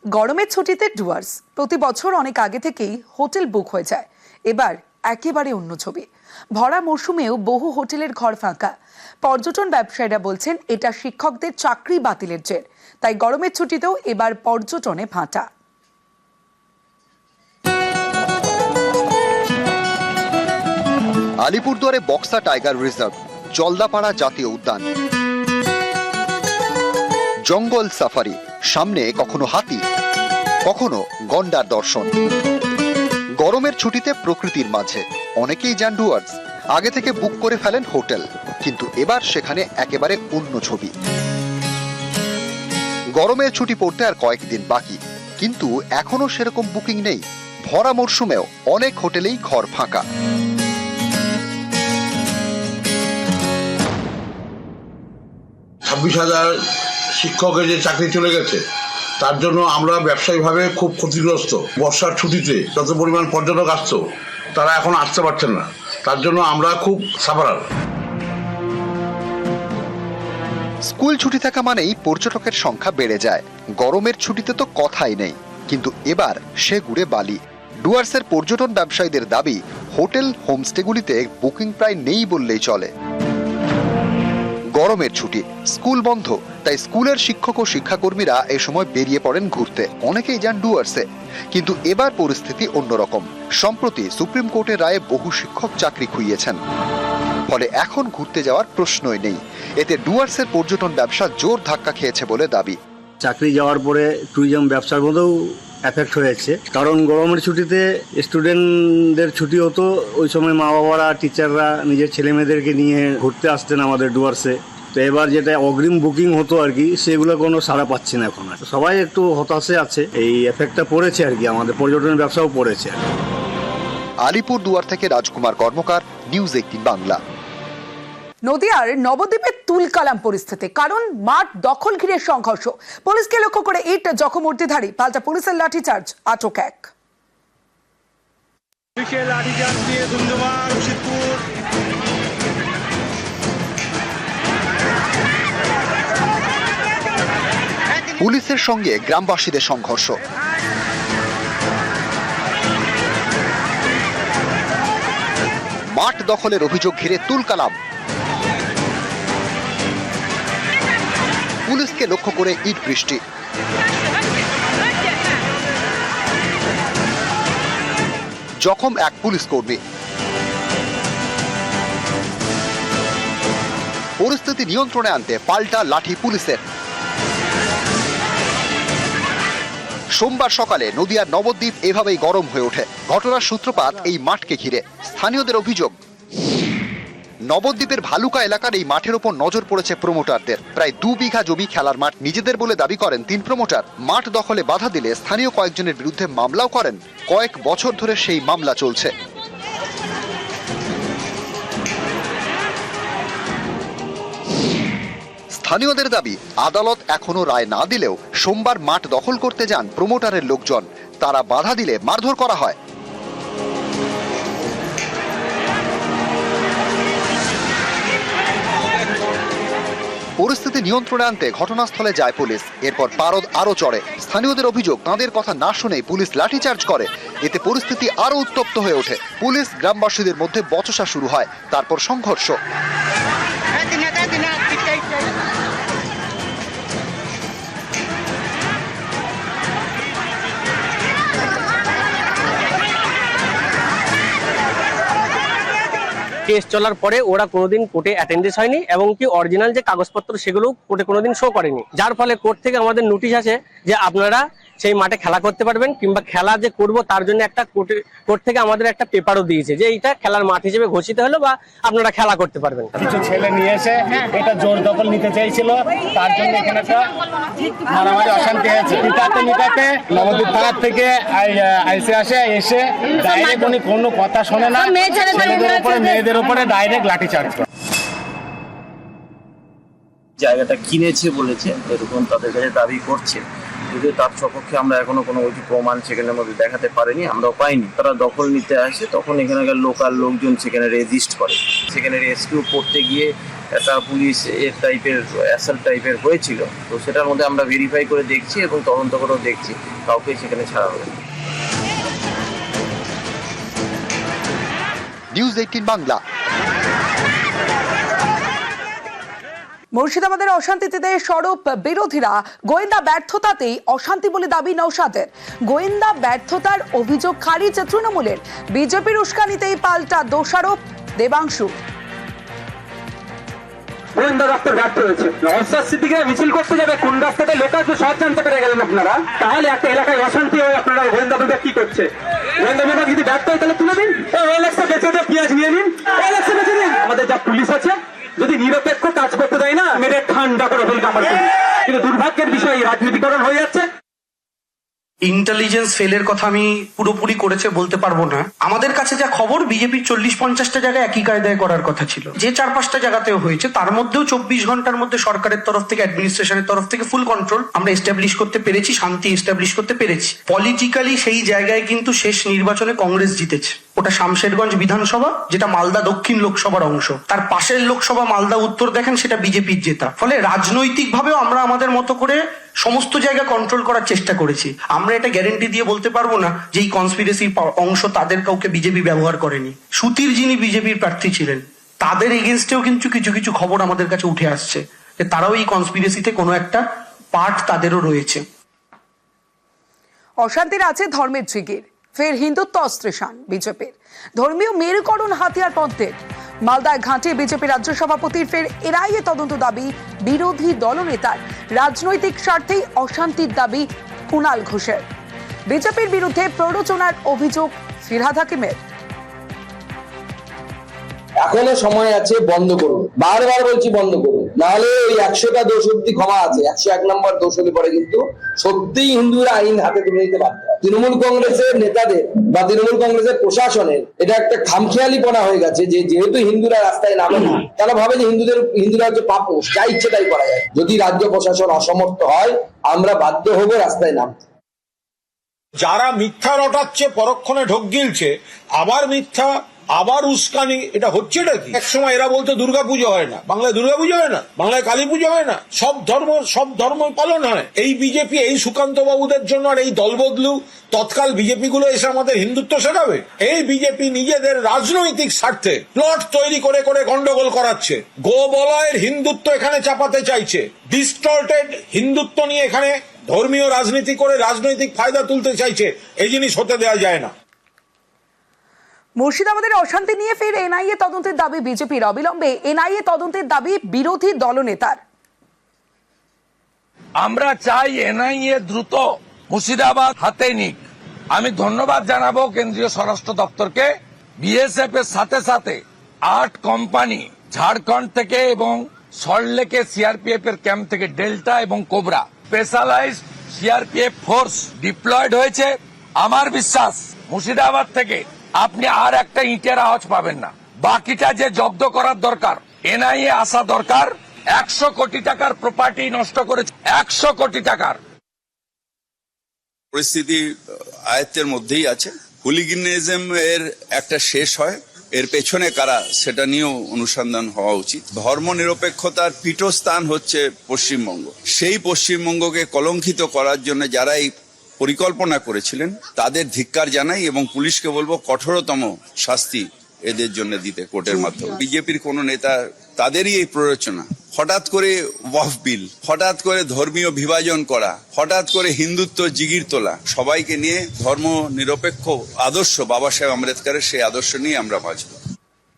গরমের ছুটিতে ডুয়ার্স প্রতি বছর অনেক আগে থেকেই হোটেল বুক হয়ে যায়। এবার একেবারে অন্য ছবি। ভরা মরশুমেও বহু হোটেলের ঘর ফাঁকা। পর্যটন ব্যবসায়ীরা বলছেন এটা শিক্ষকদের চাকরি বাতিলের জের। তাই গরমের ছুটিতেও এবার পর্যটনে ভাটা। আলিপুরদুয়ারে বক্সা টাইগার রিজার্ভ, জলদাপাড়া জাতীয় উদ্যান, জঙ্গল সাফারি, সামনে কখনো হাতি, কখনো গন্ডার দর্শন। গরমের ছুটিতে প্রকৃতির মাঝে অনেকেই যান ডুয়ার্স। আগে থেকে বুক করে ফেলেন হোটেল, কিন্তু এবার সেখানে একেবারে অন্য ছবি। গরমের ছুটি পড়তে আর কয়েকদিন বাকি, কিন্তু এখনো সেরকম বুকিং নেই। ভরা মরশুমেও অনেক হোটেলেই ঘর ফাঁকা। 26,000 শিক্ষকের যে চাকরি চলে গেছে, তার জন্য আমরা ব্যবসায়িকভাবে খুব ক্ষতিগ্রস্ত। বর্ষার ছুটিতে যত পরিমাণ পর্যটক আসতো, তারা এখন আসতে পারছেন না। তার জন্য আমরা খুব সাফারার। স্কুল ছুটি থাকা মানেই পর্যটকের সংখ্যা বেড়ে যায়। গরমের ছুটিতে তো কথাই নেই, কিন্তু এবার সে গুড়ে বালি। ডুয়ার্সের পর্যটন ব্যবসায়ীদের দাবি, হোটেল হোমস্টেগুলিতে বুকিং প্রায় নেই বললেই চলে। গরমের ছুটি, স্কুল বন্ধ, তাই স্কুলের শিক্ষক ও শিক্ষাকর্মীরা এ সময় বেরিয়ে পড়েন ঘুরতে। অনেকেই যান ডুয়ার্সে, কিন্তু এবার পরিস্থিতি অন্যরকম। সম্প্রতি সুপ্রিম কোর্টের রায়ে বহু শিক্ষক চাকরি খুইয়েছেন, ফলে এখন ঘুরতে যাওয়ার প্রশ্নই নেই। এতে ডুয়ার্সের পর্যটন ব্যবসা জোর ধাক্কা খেয়েছে বলে দাবি। চাকরি যাওয়ার পরে ট্যুরিজম ব্যবসার মধ্যেও এফেক্ট হয়েছে, কারণ গরমের ছুটিতে স্টুডেন্টদের ছুটি হতো। ওই সময় মা বাবারা, টিচাররা নিজের ছেলে মেয়েদেরকে নিয়ে ঘুরতে আসতেন আমাদের ডুয়ার্সে। তো এবার যেটা অগ্রিম বুকিং হতো আর কি, সেগুলো কোনো সাড়া পাচ্ছে না এখন। সবাই একটু হতাশে আছে। এই এফেক্টটা পড়েছে আর কি, আমাদের পর্যটন ব্যবসাও পড়েছে। আলিপুরদুয়ার থেকে রাজকুমার কর্মকার, নিউজ 18 বাংলা। নদিয়ার নবদ্বীপের তুলকালাম পরিস্থিতি, কারণ মাঠ দখল ঘিরে সংঘর্ষ। পুলিশকে লক্ষ্য করে ইট জখমূর্তিধারী, পাল্টা পুলিশের লাঠিচার্জ, আটক এক। পুলিশের সঙ্গে গ্রামবাসীদের সংঘর্ষ। মাঠ দখলের অভিযোগ ঘিরে তুলকালাম। পুলিশকে লক্ষ্য করে ইট বৃষ্টি। জখম এক পুলিশ কর্মী। পরিস্থিতি নিয়ন্ত্রণে আনতে পাল্টা লাঠি পুলিশের। সোমবার সকালে নদিয়ার নবদ্বীপ এভাবেই গরম হয়ে ওঠে। ঘটনার সূত্রপাত এই মাঠকে ঘিরে। স্থানীয়দের অভিযোগ, নবদ্বীপের ভালুকা এলাকার এই মাঠের ওপর নজর পড়েছে প্রমোটারদের। প্রায় 2 বিঘা জমি খেলার মাঠ নিজেদের বলে দাবি করেন 3 প্রমোটার। মাঠ দখলে বাধা দিলে স্থানীয় কয়েকজনের বিরুদ্ধে মামলাও করেন। কয়েক বছর ধরে সেই মামলা চলছে। স্থানীয়দের দাবি, আদালত এখনো রায় না দিলেও সোমবার মাঠ দখল করতে যান প্রমোটারের লোকজন। তারা বাধা দিলে মারধর করা হয়। পরিস্থিতি নিয়ন্ত্রণে আনতে ঘটনাস্থলে যায় পুলিশ। এরপর পারদ আরো চড়ে। স্থানীয়দের অভিযোগ, তাঁদের কথা না শুনেই পুলিশ লাঠিচার্জ করে। এতে পরিস্থিতি আরো উত্তপ্ত হয়ে ওঠে। পুলিশ গ্রামবাসীদের মধ্যে বচসা শুরু হয়, তারপর সংঘর্ষ। কেস চলার পরে ওরা কোনোদিন কোর্টে অ্যাটেন্ডেন্স হয়নি, এবং কি অরিজিনাল যে কাগজপত্র সেগুলো কোর্টে কোনোদিন শো করেনি। যার ফলে কোর্ট থেকে আমাদের নোটিশ আছে যে আপনারা সেই মাঠে খেলা করতে পারবেন, কিংবা খেলা যে করব তার জন্য একটা কোর্ট থেকে আমাদের একটা পেপারও দিয়েছে যে এইটা খেলার মাঠ হিসেবে ঘোষিত হলো, বা আপনারা খেলা করতে পারবেন। কিছু ছেলে নিয়ে এসে এটা জোর দখল নিতে চাইছিল, তার জন্য এখানে একটা মারামারি অশান্তি হয়েছে। নিতাতে নবদ্বীপ থানার থেকে এসে ডাইরেক্ট উনি কোনো কথা শোনে না, মেয়েদের উপরে ডাইরেক্ট লাঠিচার্জ করে। জায়গাটা কিনেছে বলেছে, এরকম তাদের কাছে দাবি করছে, যদিও তার সপক্ষে আমরা এখনো কোনো প্রমাণ সেখানের মধ্যে দেখাতে পারিনি, আমরাও পাইনি। তারা দখল নিতে আসে, তখন এখানকার লোকাল লোকজন সেখানে রেজিস্ট করে। সেখানে রেস্কিউ করতে গিয়ে একটা পুলিশ এর টাইপের অ্যাসাল্ট টাইপের হয়েছিল, তো সেটার মধ্যে আমরা ভেরিফাই করে দেখছি এবং তদন্ত করেও দেখছি, কাউকে সেখানে ছাড়া হবে না। নিউজ 18 বাংলা। মুর্শিদাবাদের অশান্তিতে সরব বিরোধীরা, গোয়েন্দা ব্যর্থতাতেই অশান্তি বলে দাবি নওশাদের। গোয়েন্দা ব্যর্থতার অভিযোগ খারিজ তৃণমূলের, বিজেপির উস্কানিতেই পাল্টা দোষারোপ দেবাংশু। গোয়েন্দা দপ্তর ব্যর্থ হয়েছে। নওশাদ সিদ্দিকীরা মিছিল করতে যাবে কোন রাস্তাতে লোক আসবে সব জানতে পেরে গেলেন আপনারা। তাহলে একটা এলাকায় অশান্তি হয়ে আপনারা গোয়েন্দা বিভাগ কি করছে? গোয়েন্দা বিভাগ যদি ব্যর্থ হয় তাহলে তুলে দিন, ওএলএক্সটা বেঁচে দিয়ে পেঁয়াজ নিয়ে নিন, ওএলএক্সটা বেঁচে দিন। আমাদের যা পুলিশ আছে যদি নিরপেক্ষ কাজ করতে দেয় না, মেরে ঠান্ডা করে ফেলতে আমার। কিন্তু দুর্ভাগ্যের বিষয় রাজনীতিকরণ হয়ে যাচ্ছে। ইন্টেলিজেন্স ফেলের কথা আমি পুরোপুরি করেছে বলতে পারবো না। আমাদের কাছে যা খবর, বিজেপির 40-50টা জায়গায় একই কায়দায় করার কথা ছিল, যে 4-5টা জায়গাতেও হয়েছে। তার মধ্যেও 24 ঘন্টার মধ্যে সরকারের তরফ থেকে, অ্যাডমিনিস্ট্রেশনের তরফ থেকে ফুল কন্ট্রোল আমরা এস্টাবলিশ করতে পেরেছি, শান্তি এস্টাবলিশ করতে পেরেছি। পলিটিক্যালি সেই জায়গায় কিন্তু শেষ নির্বাচনে কংগ্রেস জিতেছে। ওটা শামশেরগঞ্জ বিধানসভা, যেটা মালদা দক্ষিণ লোকসভার অংশ। তার পাশের লোকসভা মালদা উত্তর দেখেন, সেটা বিজেপির জেতা। ফলে রাজনৈতিকভাবেও আমরা আমাদের মতো করে সমস্ত জায়গা কন্ট্রোল করার চেষ্টা করেছি। আমরা এটা গ্যারেন্টি দিয়ে বলতে পারবো না যে এই কনস্পিরেসির অংশ তাদের কাউকে বিজেপি ব্যবহার করেনি। সুতির যিনি বিজেপির প্রার্থী ছিলেন, তাদের এগেনস্টেও কিন্তু কিছু কিছু খবর আমাদের কাছে উঠে আসছে যে তারাও এই কনস্পিরেসিতে কোনো একটা পার্ট তাদেরও রয়েছে। অশান্তির আছে ধর্মের জিগির, ফের হিন্দুত্ব অস্ত্রে শান বিজেপির। ধর্মীয় মেরুকরণ হাতিয়ার পদ্মের। মালদায় ঘাঁটে বিজেপি রাজ্য সভাপতির ফের এনআইএ তদন্ত দাবি বিরোধী দলনেতার। রাজনৈতিক স্বার্থেই অশান্তির দাবি কুণাল ঘোষের। বিজেপির বিরুদ্ধে প্ররোচনার অভিযোগ ফিরহাদ হাকিমের। এখনো সময় আছে, বন্ধ করুন। বারবার বলছি বন্ধ করুন, নাহলে ওই 100টা দোষ অব্দি ক্ষমা আছে, 101 নম্বর দোষ হলে পরে কিন্তু সত্যিই হিন্দুরা আইন হাতে তুলে নিতে বাধ্য। তৃণমূল কংগ্রেসের নেতাদের বা তৃণমূল কংগ্রেসের প্রশাসনের এটা একটা খামখেয়ালিপনা হয়ে গেছে যে যেহেতু হিন্দুরা রাস্তায় নামে না, তারা ভাবে যে হিন্দুরা হচ্ছে পাপোশ, যা ইচ্ছে তাই করা যায়। যদি রাজ্য প্রশাসন অসমর্থ হয়, আমরা বাধ্য হব রাস্তায় নামতে। যারা মিথ্যা রটাচ্ছে, পরক্ষণে ঢোক গিলছে, আবার মিথ্যা, আবার উস্কানি, এটা হচ্ছেটা কি? এক সময় এরা বলতো দুর্গাপুজো হয় না, বাংলায় দুর্গাপুজো হয় না, বাংলায় কালী পুজো হয় না, সব ধর্ম পালন হয়। এই বিজেপি, এই সুকান্ত বাবুদের জন্য আর এই দলবদলু তৎকাল বিজেপি গুলো এসে আমাদের হিন্দুত্ব শেখাবে? এই বিজেপি নিজেদের রাজনৈতিক স্বার্থে প্লট তৈরি করে করে গন্ডগোল করাচ্ছে। গোবলয়ের হিন্দুত্ব এখানে চাপাতে চাইছে, ডিস্টর্টেড হিন্দুত্ব নিয়ে এখানে ধর্মীয় রাজনীতি করে রাজনৈতিক ফায়দা তুলতে চাইছে। এই জিনিস হতে দেওয়া যায় না। মুর্শিদাবাদের অশান্তি নিয়ে ফের এনআইএ তদন্তের দাবি বিজেপির। অবিলম্বে এনআইএ তদন্তের দাবি বিরোধী দলনেতার। আমরা চাই এনআইএ দ্রুত মুর্শিদাবাদ হাতে নিক। আমি ধন্যবাদ জানাবো কেন্দ্রীয় স্বরাষ্ট্র দপ্তরকে। বিএসএফ এর সাথে সাথে 8 কোম্পানি ঝাড়খণ্ড থেকে এবং সল্টলেকে সিআরপিএফ এর ক্যাম্প থেকে ডেল্টা এবং Cobra specialised CRPF force deployed হয়েছে। আমার বিশ্বাস মুর্শিদাবাদ থেকে আপনি আর একটা ইটের আওয়াজ পাবেন না। বাকিটা যে জব্দ করার দরকার, এনআইএ আসা দরকার। 100 কোটি টাকার প্রপার্টি নষ্ট করেছে, 100 কোটি টাকার। পরিস্থিতি আয়ত্তের মধ্যেই আছে। হুলিগিনিজম এর একটা শেষ হয়, এর পেছনে কারা সেটা নিয়েও অনুসন্ধান হওয়া উচিত। ধর্ম নিরপেক্ষতার পীঠস্থান হচ্ছে পশ্চিমবঙ্গ। সেই পশ্চিমবঙ্গকে কলঙ্কিত করার জন্য যারা এই পরিকল্পনা করেছিলেন তাদের ধিক্কার জানাই এবং পুলিশকে বলবো কঠোরতম শাস্তি এদের জন্য দিতে কোর্টের মাধ্যমে। বিজেপির কোন নেতা তাদেরই এই প্ররোচনা, হঠাৎ করে ওয়াকফ বিল, হঠাৎ করে ধর্মীয় বিভাজন করা, হঠাৎ করে হিন্দুত্ব জিগির তোলা, সবাইকে নিয়ে ধর্ম নিরপেক্ষ আদর্শ বাবা সাহেব আম্বেদকরের সেই আদর্শ নিয়ে আমরা বাঁচব।